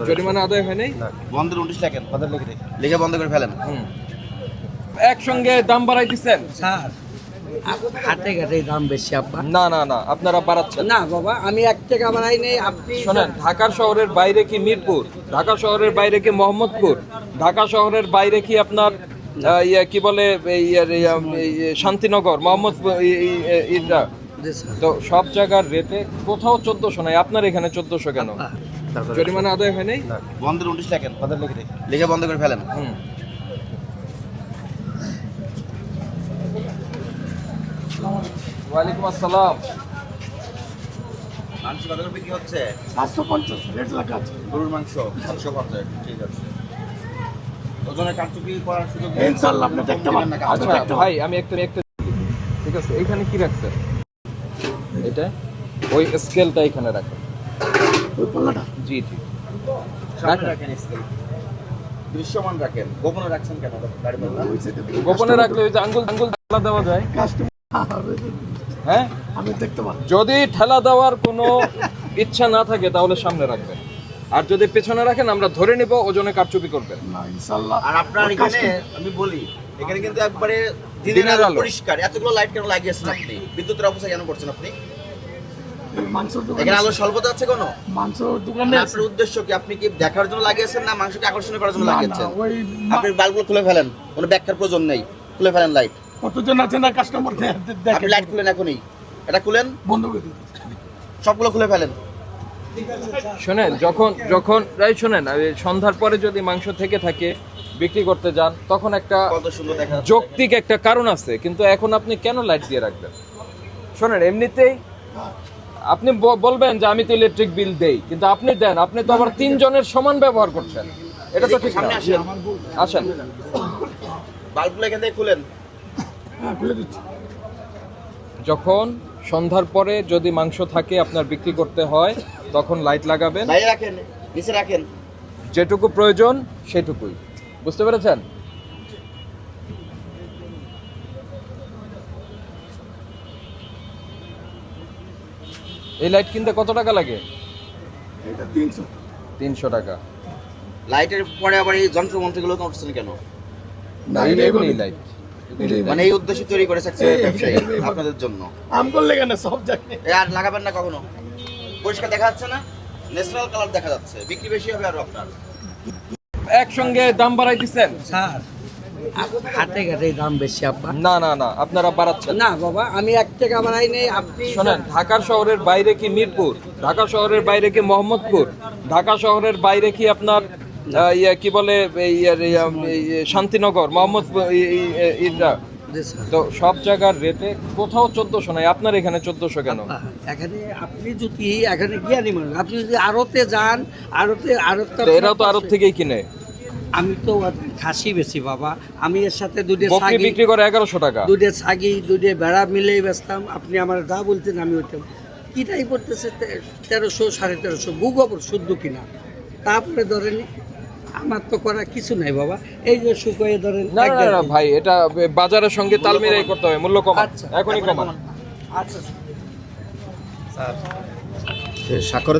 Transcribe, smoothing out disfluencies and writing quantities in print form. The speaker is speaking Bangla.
জরিমানা আদায় হয় নাই? বন্ধ নোটিশ লেখেন, লিখে বন্ধ করে ফেলেন। একসঙ্গে দাম বাড়াই দিচ্ছেন? স্যার হাটে ঘাটে দাম বেশি আব্বা। না না না, আপনারা বাড়াচ্ছেন। না বাবা, আমি 1 টাকা বাড়াই নেই। আপনি শোনেন, ঢাকা শহরের বাইরে কি মিরপুর, ঢাকা শহরের বাইরে কি মোহাম্মদপুর, ঢাকা শহরের বাইরে কি আপনার কি বলে শান্তিনগর, মোহাম্মদপুর, জি স্যার। তো সব জায়গার রেটে কোথাও 1400 নাই, আপনার এখানে 1400 কেন? জরিমানা আদায় হয় নাই? বন্ধ নোটিশ লেখেন, লিখে বন্ধ করে ফেলেন। ওয়ালাইকুম আসসালাম। মাংস কত করে বিক্রি হচ্ছে? 750 রেট লেখা আছে। গরুর মাংস 750, ঠিক আছে। ওজনে কারচুপি করার সুযোগ ইনশাআল্লাহ আপনি দেখতে পাবেন। আচ্ছা ভাই, আমি একটা ঠিক আছে, এখানে কি রাখছেন? এটা ওই স্কেলটা এখানে রাখেন। ওই পাল্লাটা জি জি, সামনে রাখেন, স্কেল দৃশ্যমান রাখেন। গোপনে রাখছেন কেন গাড়ি পাল্লা? গোপনে রাখলে ওই যে আঙ্গুল ঠেলা দেওয়া যায়। হ্যাঁ, আমি দেখতে পাবো। যদি ঠেলা দেওয়ার কোনো ইচ্ছা না থাকে তাহলে সামনে রাখবেন, আর যদি পেছনে রাখেন আমরা ধরে নিব, ওজনে কারচুপি করবেন। না ইনশাআল্লাহ। আর আপনার এখানে আমি বলি, এখানে কিন্তু একবারে দিনের আলো পরিষ্কার। এতগুলো লাইট কেন লাগিয়েছেন আপনি? বিদ্যুতের অপচয় কেন করছেন আপনি? মাংসের দোকানে এখানে আলো স্বল্পতা আছে কোনো? মাংসের দোকানে আপনার উদ্দেশ্য কি? আপনি কি দেখার জন্য লাগিয়েছেন না মাংসকে আকর্ষণ করার জন্য না, লাগিয়েছেন? না, ওই আপনি বাল্বগুলো খুলে ফেলেন, কোনো ব্যাখ্যার প্রয়োজন নেই। খুলে ফেলেন লাইট। কতজন আছে না কাস্টমার আপনি দেখে লাইট খুলেন এখনই, এটা খুলেন, বন্ধ করে দিন। সবগুলো খুলে ফেলেন। শোনেন, যখন শোনেন, সন্ধ্যার পরে যদি মাংস থেকে থাকে বিক্রি করতে যান, তখন একটা কত সুন্দর দেখা যাচ্ছে। যৌক্তিক একটা কারণ আছে, কিন্তু এখন আপনি কেন লাইট দিয়ে রাখবেন? শোনেন, এমনিতেই আপনি বলবেন যে আমি তো ইলেকট্রিক বিল দেই, কিন্তু আপনি দেন, আপনি তো আবার 3 জনের সমান ব্যবহার করছেন, এটা তো ঠিক না। সামনে আসেন, আসেন, বাল্বগুলো এখান থেকে খুলেন। হ্যাঁ খুলে দিচ্ছি। যখন সন্ধ্যার পরে যদি মাংস থাকে আপনার বিক্রি করতে হয়, তখন লাইট লাগাবেন। বাইরে রাখেন, নিচে রাখেন। যেটুকু প্রয়োজন সেটুকুই, বুঝতে পেরেছেন? এই লাইট কিনতে কত টাকা লাগে? এটা 300। 300 টাকা। লাইটের পরে আবার এই যন্ত্রমন্ত্রগুলো উঠছেন কেন? না এগুলোই লাইট। মানে এই উদ্দেশ্যে তৈরি করেছে ব্যবসায়ী আপনাদের জন্য। আম করলে কেন সব জায়গায় আর লাগাবেন না কখনো। পরিষ্কার দেখা যাচ্ছে না? ন্যাচারাল কালার দেখা যাচ্ছে। বিক্রি বেশি হবে আরো আপনার। একসঙ্গে দাম বাড়াই দিচ্ছেন? স্যার হাটে ঘাটে দাম বেশি আব্বা। না না না, আপনারা বাড়াচ্ছেন। না বাবা, আমি 1 টাকা বাড়াই নেই। আপনি শোনেন, ঢাকা শহরের বাইরে কি মিরপুর, ঢাকা শহরের বাইরে কি মোহাম্মদপুর, ঢাকা শহরের বাইরে কি আপনার কি বলে শান্তিনগর, মোহাম্মদপুর, জি স্যার। তো সব জায়গার রেটে কোথাও 1400 নাই, আপনার এখানে 1400 কেন? এখানে আপনি যদি এখানে জ্ঞানী মানুষ, আপনি যদি আড়তে যান, আড়ত তো এরাও তো আড়ত থেকেই কিনে। আমি তো খাসি বেশি বাবা। আমি এর সাথে বকরি বিক্রি করে 1100 টাকা। দুধে ছাগি, দুধে ভেড়া মিলেই বেচতাম। আপনি আমার যা বলতেন আমি ওইটাম। কিটাই পড়তেছে 1300 1350 গুগবর শুদ্ধ কিনা। তারপরে ধরেন আমার তো করা কিছু নাই বাবা। এই যে শুকিয়ে ধরেন না না না ভাই, এটা বাজারের সঙ্গে তাল মিলাই করতে হবে, মূল্য কমান। আচ্ছা এখনই কমান। আচ্ছা স্যার স্বাক্ষর